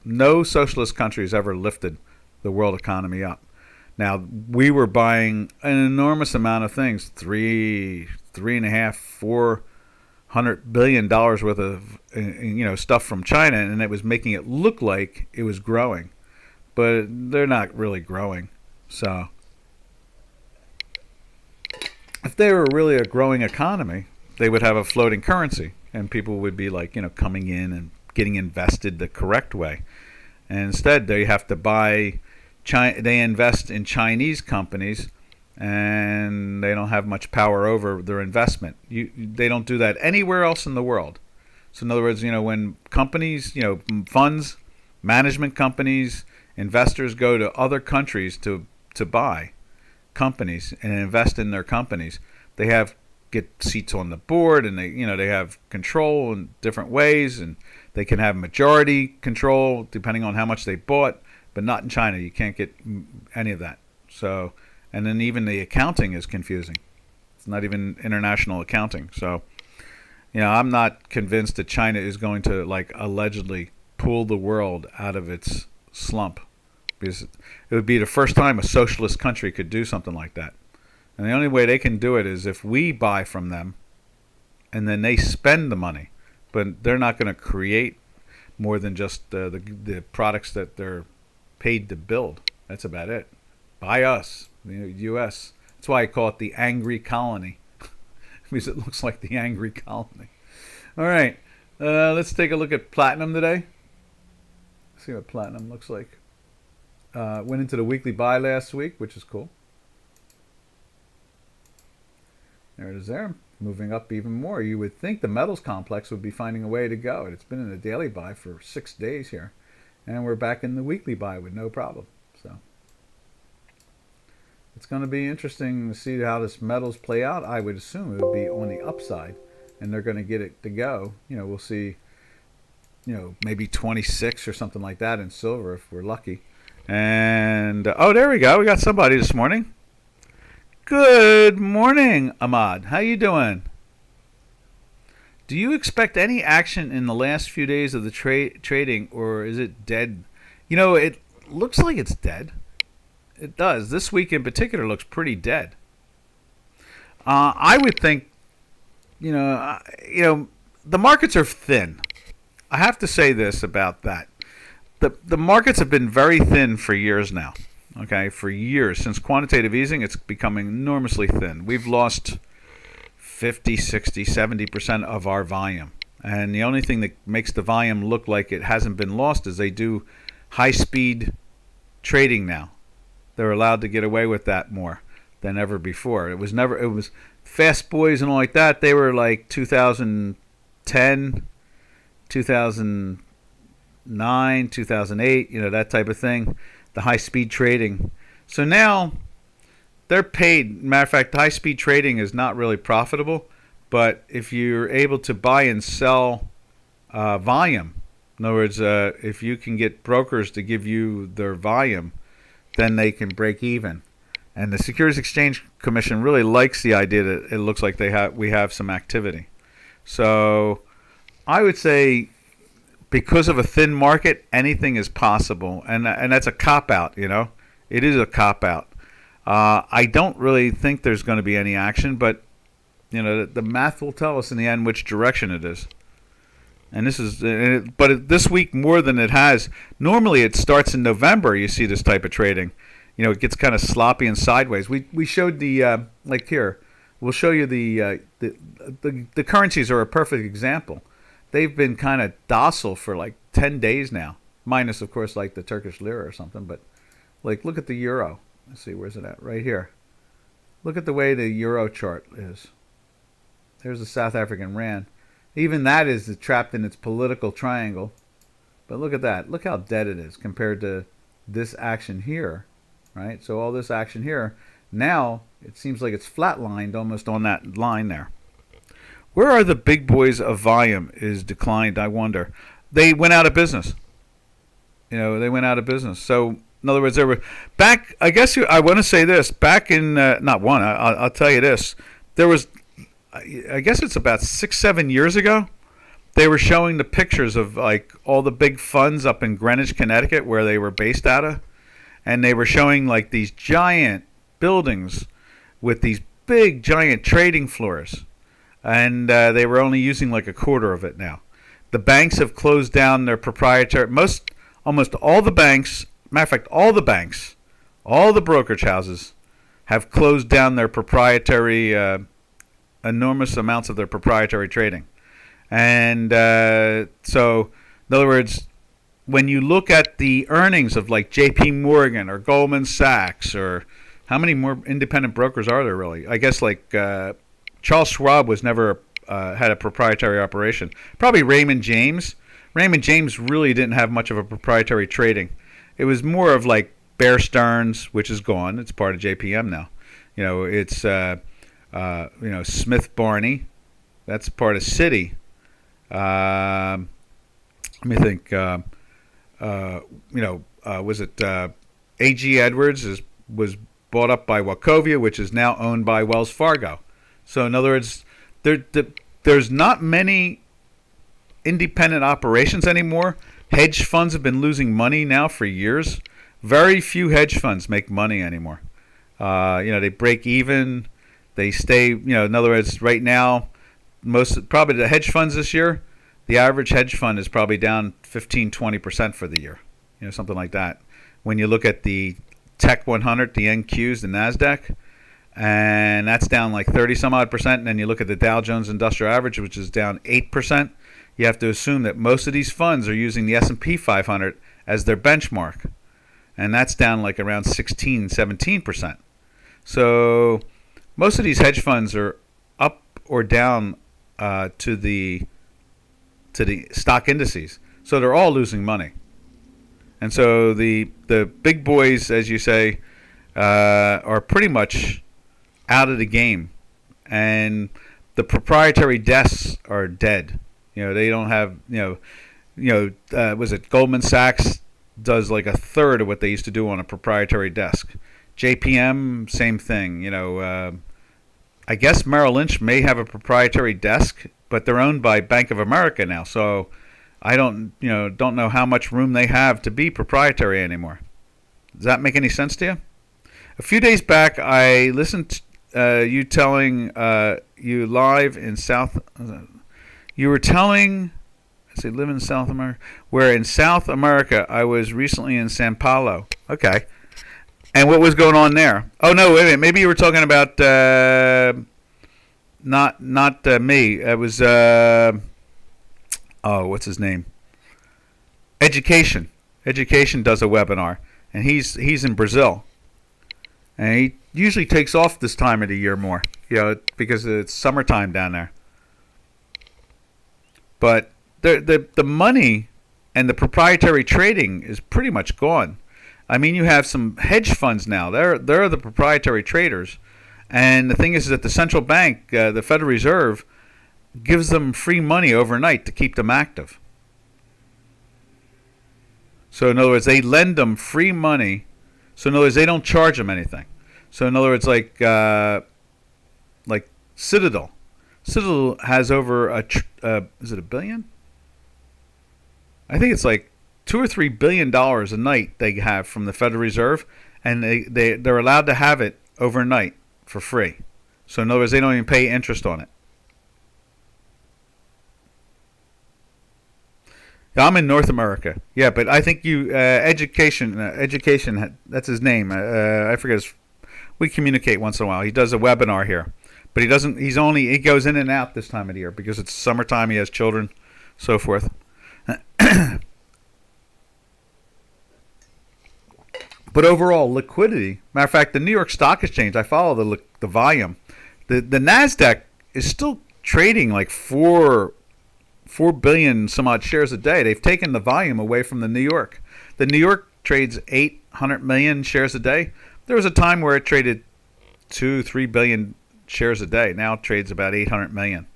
No socialist country has ever lifted the world economy up. Now, we were buying an enormous amount of things, $3.5, $400 billion worth of stuff from China, and it was making it look like it was growing, but they're not really growing. So, if they were really a growing economy, they would have a floating currency, and people would be coming in and getting invested the correct way. And instead, they have to buy. They invest in Chinese companies, and they don't have much power over their investment. They don't do that anywhere else in the world. So in other words, when companies, funds, management companies, investors go to other countries to buy companies and invest in their companies, they get seats on the board, and they have control in different ways, and they can have majority control depending on how much they bought. But not in China. You can't get any of that. So, and then even the accounting is confusing. It's not even international accounting. So, I'm not convinced that China is going to allegedly pull the world out of its slump, because it would be the first time a socialist country could do something like that. And the only way they can do it is if we buy from them, and then they spend the money. But they're not going to create more than just the products that they're paid to build. That's about it. By us, the U.S. That's why I call it the angry colony, because it looks like the angry colony. All right, let's take a look at platinum today. Let's see what platinum looks like. Went into the weekly buy last week, which is cool. There it is there. Moving up even more. You would think the metals complex would be finding a way to go. It's been in a daily buy for 6 days here. And we're back in the weekly buy with no problem. So it's going to be interesting to see how this metals play out. I would assume it would be on the upside, and they're going to get it to go. We'll see, maybe 26 or something like that in silver if we're lucky. And, there we go. We got somebody this morning. Good morning, Ahmad. How you doing? Do you expect any action in the last few days of the trading, or is it dead? It looks like it's dead. It does. This week in particular looks pretty dead. I would think, the markets are thin. I have to say this about that. The markets have been very thin for years now. Okay, for years. Since quantitative easing, it's becoming enormously thin. We've lost 50, 60, 70% of our volume. And the only thing that makes the volume look like it hasn't been lost is they do high-speed trading now. They're allowed to get away with that more than ever before. It was fast boys and all like that. They were like 2010, 2009, 2008, that type of thing, the high-speed trading. So now they're paid. Matter of fact, high-speed trading is not really profitable, but if you're able to buy and sell volume, in other words, if you can get brokers to give you their volume, then they can break even. And the Securities Exchange Commission really likes the idea that it looks like we have some activity. So I would say because of a thin market, anything is possible. And that's a cop-out, It is a cop-out. I don't really think there's going to be any action, but, the math will tell us in the end which direction it is. And this week more than it has. Normally it starts in November. You see this type of trading. It gets kind of sloppy and sideways. We showed the like here. We'll show you the currencies are a perfect example. They've been kind of docile for like 10 days now, minus of course like the Turkish lira or something. But like look at the euro. Let's see, where's it at? Right here. Look at the way the euro chart is. There's the South African rand. Even that is trapped in its political triangle. But look at that. Look how dead it is compared to this action here, right? So all this action here, now it seems like it's flatlined almost on that line there. Where are the big boys of volume is declined, I wonder. They went out of business. They went out of business. So in other words, they were back. I guess I want to say this. Back in not one. I'll tell you this. There was. I guess it's about 6-7 years ago. They were showing the pictures of like all the big funds up in Greenwich, Connecticut, where they were based out of, and they were showing like these giant buildings with these big giant trading floors, and they were only using like a quarter of it now. The banks have closed down their proprietary. Almost all the banks. Matter of fact, all the banks, all the brokerage houses, have closed down their proprietary. Enormous amounts of their proprietary trading. And so, in other words, when you look at the earnings of like J.P. Morgan or Goldman Sachs, or how many more independent brokers are there really? I guess like Charles Schwab was never had a proprietary operation. Probably Raymond James. Raymond James really didn't have much of a proprietary trading. It was more of like Bear Stearns, which is gone. It's part of JPM now. It's Smith Barney, that's part of Citi. Let me think. Was it A.G. Edwards was bought up by Wachovia, which is now owned by Wells Fargo. So in other words, there's not many independent operations anymore. Hedge funds have been losing money now for years. Very few hedge funds make money anymore. They break even. They stay, in other words, right now, probably the hedge funds this year, the average hedge fund is probably down 15-20% for the year, something like that. When you look at the Tech 100, the NQs, the NASDAQ, and that's down like 30-some odd percent, and then you look at the Dow Jones Industrial Average, which is down 8%, you have to assume that most of these funds are using the S&P 500 as their benchmark, and that's down like around 16-17%. So most of these hedge funds are up or down to the stock indices, so they're all losing money. And so the big boys, as you say, are pretty much out of the game, and the proprietary desks are dead. They don't have was it Goldman Sachs does like a third of what they used to do on a proprietary desk. JPM, same thing. I guess Merrill Lynch may have a proprietary desk, but they're owned by Bank of America now. So I don't know how much room they have to be proprietary anymore. Does that make any sense to you? A few days back, I listened to you telling you live in South. You were telling, I say, live in South America. Where in South America, I was recently in Sao Paulo. Okay. And what was going on there? Oh no, wait a minute. Maybe you were talking about not me. It was what's his name? Education. Education does a webinar, and he's in Brazil, and he usually takes off this time of the year more, because it's summertime down there. But the money and the proprietary trading is pretty much gone. I mean, you have some hedge funds now. They're the proprietary traders, and the thing is that the central bank, the Federal Reserve, gives them free money overnight to keep them active. So in other words, they lend them free money. So in other words, they don't charge them anything. So in other words, like Citadel. Citadel has over is it $1 billion? I think it's like $2 or $3 billion a night they have from the Federal Reserve, and they're allowed to have it overnight for free. So in other words, they don't even pay interest on it. I'm in North America. Yeah, but I think you education. That's his name. I forget. We communicate once in a while. He does a webinar here, but he doesn't. He goes in and out this time of the year because it's summertime. He has children, so forth. But overall liquidity. Matter of fact, the New York Stock Exchange. I follow the volume. The Nasdaq is still trading like 4 billion some odd shares a day. They've taken the volume away from the New York. The New York trades 800 million shares a day. There was a time where it traded 2-3 billion shares a day. Now it trades about 800 million.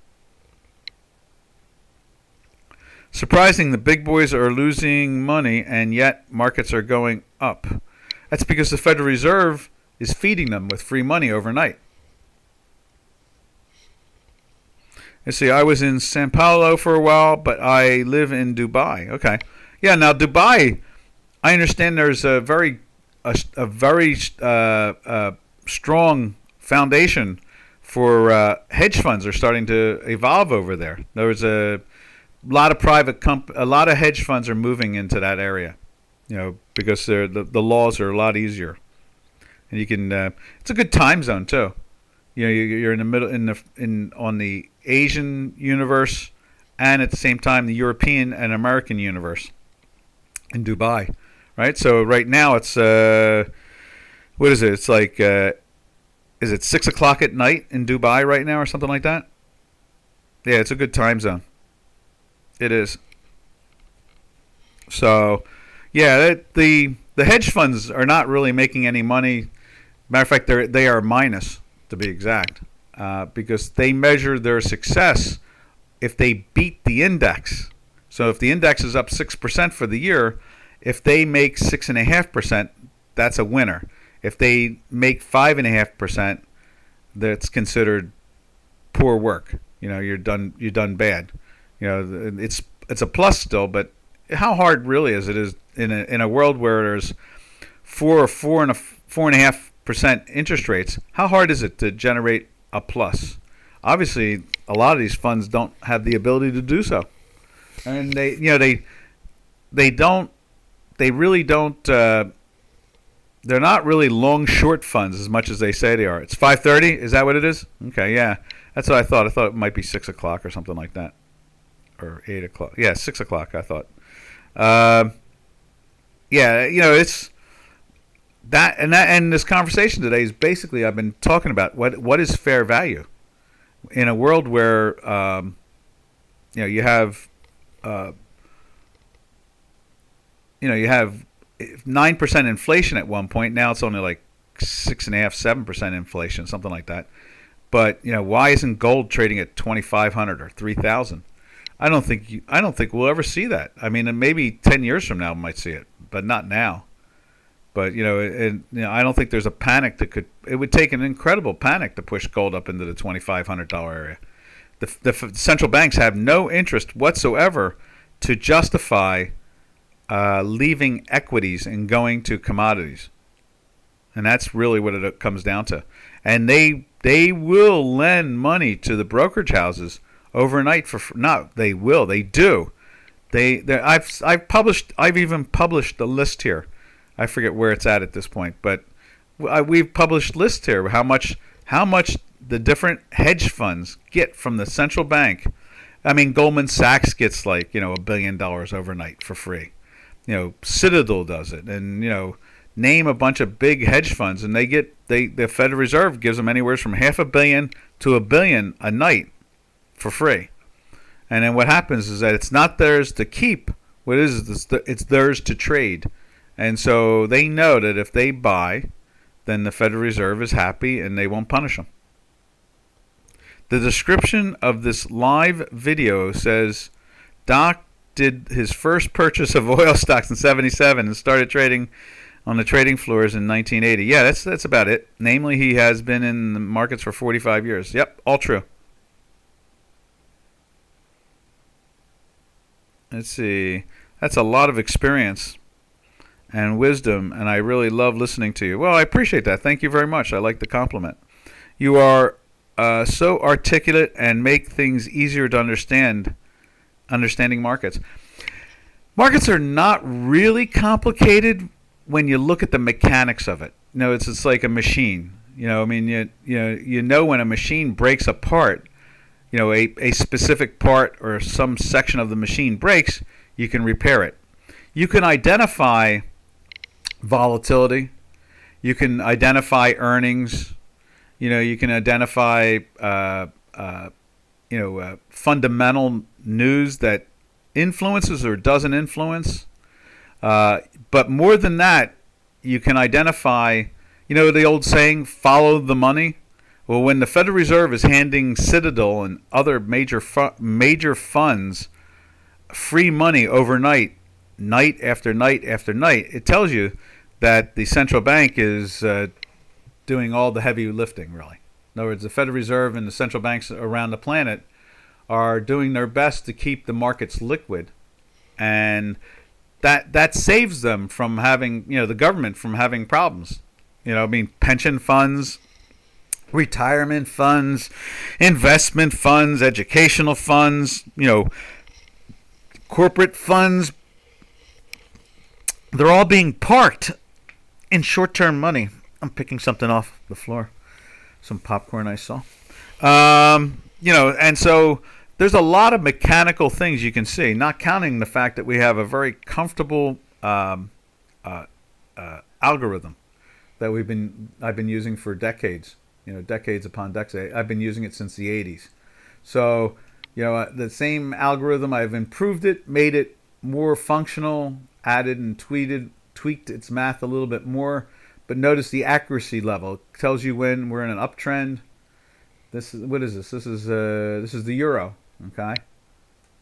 Surprising, the big boys are losing money and yet markets are going up. That's because the Federal Reserve is feeding them with free money overnight. Let's see, I was in Sao Paulo for a while, but I live in Dubai. Okay. Yeah, now Dubai, I understand there's a very strong foundation for hedge funds are starting to evolve over there. There was a lot of a lot of hedge funds are moving into that area, because the laws are a lot easier, and you can. It's a good time zone too. You're in the middle on the Asian universe, and at the same time the European and American universe in Dubai, right? So right now it's what is it? It's like is it 6 o'clock at night in Dubai right now or something like that? Yeah, it's a good time zone. It is. So, yeah, the hedge funds are not really making any money. Matter of fact, they are minus, to be exact, because they measure their success if they beat the index. So if the index is up 6% for the year, if they make 6.5%, that's a winner. If they make 5.5%, that's considered poor work. You're done bad. It's a plus still, but how hard really is it in a world where there's 4.5% interest rates? How hard is it to generate a plus? Obviously, a lot of these funds don't have the ability to do so, and they really don't. They're not really long short funds as much as they say they are. It's 5:30. Is that what it is? Okay, yeah, that's what I thought. I thought it might be 6 o'clock or something like that, or 8 o'clock. Yeah, 6 o'clock. I thought. It's that and this conversation today is basically I've been talking about what is fair value in a world where you have 9% inflation at one point. Now it's only like 6.5-7% inflation, something like that. But why isn't gold trading at 2,500 or 3,000? I don't think we'll ever see that. I mean, maybe 10 years from now we might see it, but not now. But I don't think there's a panic that could. It would take an incredible panic to push gold up into the $2,500 area. The central banks have no interest whatsoever to justify leaving equities and going to commodities. And that's really what it comes down to. And they will lend money to the brokerage houses overnight for not they will they do. I've even published the list here. I forget where it's at this point, but we've published lists here how much the different hedge funds get from the central bank. I mean, Goldman Sachs gets like $1 billion overnight for free. Citadel does it, and name a bunch of big hedge funds, and the Federal Reserve gives them anywhere from $500 million to $1 billion a night for free. And then what happens is that it's not theirs to keep. What it is it's theirs to trade. And so they know that if they buy, then the Federal Reserve is happy and they won't punish them. The description of this live video says Doc did his first purchase of oil stocks in '77 and started trading on the trading floors in 1980. Yeah, that's about it. Namely, he has been in the markets for 45 years. Yep, all true. Let's see. That's a lot of experience and wisdom, and I really love listening to you. Well, I appreciate that. Thank you very much. I like the compliment. You are so articulate and make things easier to understanding markets. Markets are not really complicated when you look at the mechanics of it. It's like a machine. When a machine breaks apart, a specific part or some section of the machine breaks, you can repair it. You can identify volatility. You can identify earnings. You can identify fundamental news that influences or doesn't influence. But more than that, you can identify, the old saying, follow the money. Well, when the Federal Reserve is handing Citadel and other major funds free money overnight, night after night after night, it tells you that the central bank is doing all the heavy lifting, really. In other words, the Federal Reserve and the central banks around the planet are doing their best to keep the markets liquid, and that saves them from having, the government from having problems. Pension funds, retirement funds, investment funds, educational funds, corporate funds. They're all being parked in short-term money. I'm picking something off the floor. Some popcorn I saw. And so there's a lot of mechanical things you can see, not counting the fact that we have a very comfortable algorithm that I've been using for decades. Decades upon decades. I've been using it since the 80s. So, the same algorithm, I've improved it, made it more functional, added and tweaked its math a little bit more. But notice the accuracy level. It tells you when we're in an uptrend. What is this? This is the euro, okay?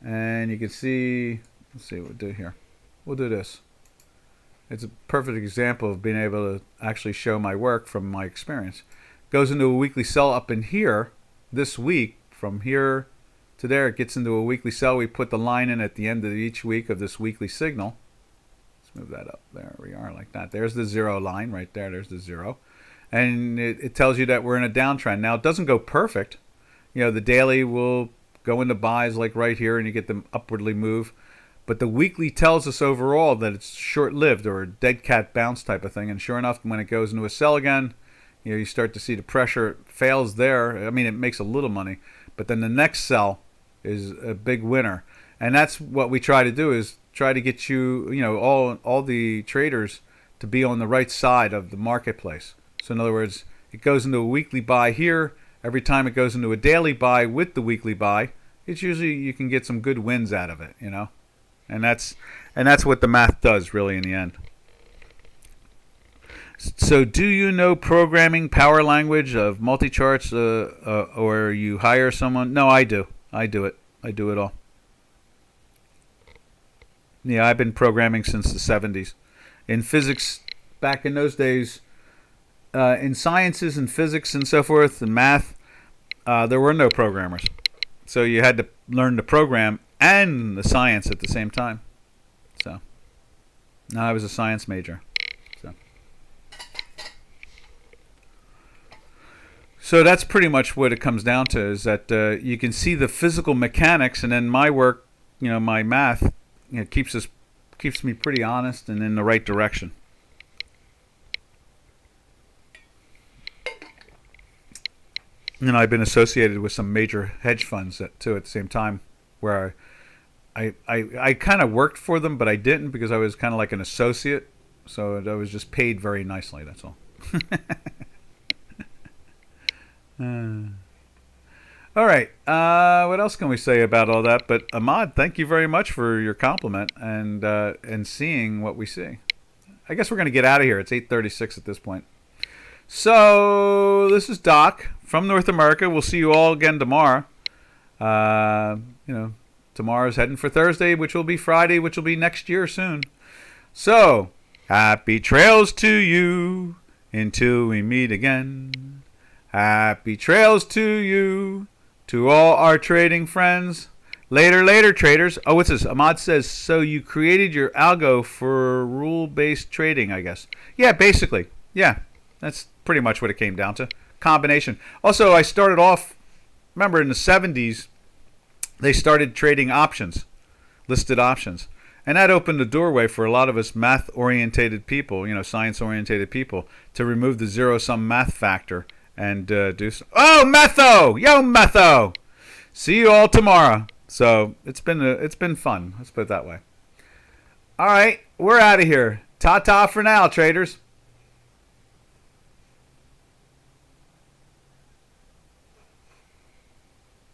And you can see, let's see what we'll do here. We'll do this. It's a perfect example of being able to actually show my work from my experience. Goes into a weekly sell up in here this week. From here to there, it gets into a weekly sell. We put the line in at the end of each week of this weekly signal. Let's move that up. There we are, like that. There's the zero line right there. There's the zero. And it tells you that we're in a downtrend. Now, it doesn't go perfect. The daily will go into buys like right here, and you get them upwardly move. But the weekly tells us overall that it's short-lived or a dead cat bounce type of thing. And sure enough, when it goes into a sell again, you start to see the pressure fails there. I mean, it makes a little money, but then the next sell is a big winner. And that's what we try to do, is try to get you, all the traders to be on the right side of the marketplace. So in other words, it goes into a weekly buy here. Every time it goes into a daily buy with the weekly buy, it's usually you can get some good wins out of it, And that's what the math does really in the end. So do you know programming power language of multi-charts or you hire someone? No, I do. I do it. I do it all. Yeah, I've been programming since the 70s. In physics, back in those days, in sciences and physics and so forth and math, there were no programmers. So you had to learn the program and the science at the same time. So, no, I was a science major. So, So that's pretty much what it comes down to, is that you can see the physical mechanics, and then my work, my math, keeps me pretty honest and in the right direction. And I've been associated with some major hedge funds too at the same time, where I kind of worked for them, but I didn't, because I was kind of like an associate, so I was just paid very nicely. That's all. All right. What else can we say about all that? But Ahmad, thank you very much for your compliment and seeing what we see. I guess we're going to get out of here. It's 8:36 at this point. So this is Doc from North America. We'll see you all again tomorrow. Tomorrow's heading for Thursday, which will be Friday, which will be next year soon. So happy trails to you until we meet again. Happy trails to you, to all our trading friends. Later, traders. Oh, what's this? Ahmad says, so you created your algo for rule-based trading, I guess. Yeah, basically. Yeah, that's pretty much what it came down to. Combination. Also, I started off, remember in the 70s, they started trading options, listed options. And that opened the doorway for a lot of us math-orientated people, science-orientated people, to remove the zero-sum math factor and do some... Oh, Metho! Yo, Metho! See you all tomorrow. So it's been fun. Let's put it that way. All right, we're out of here. Ta-ta for now, traders.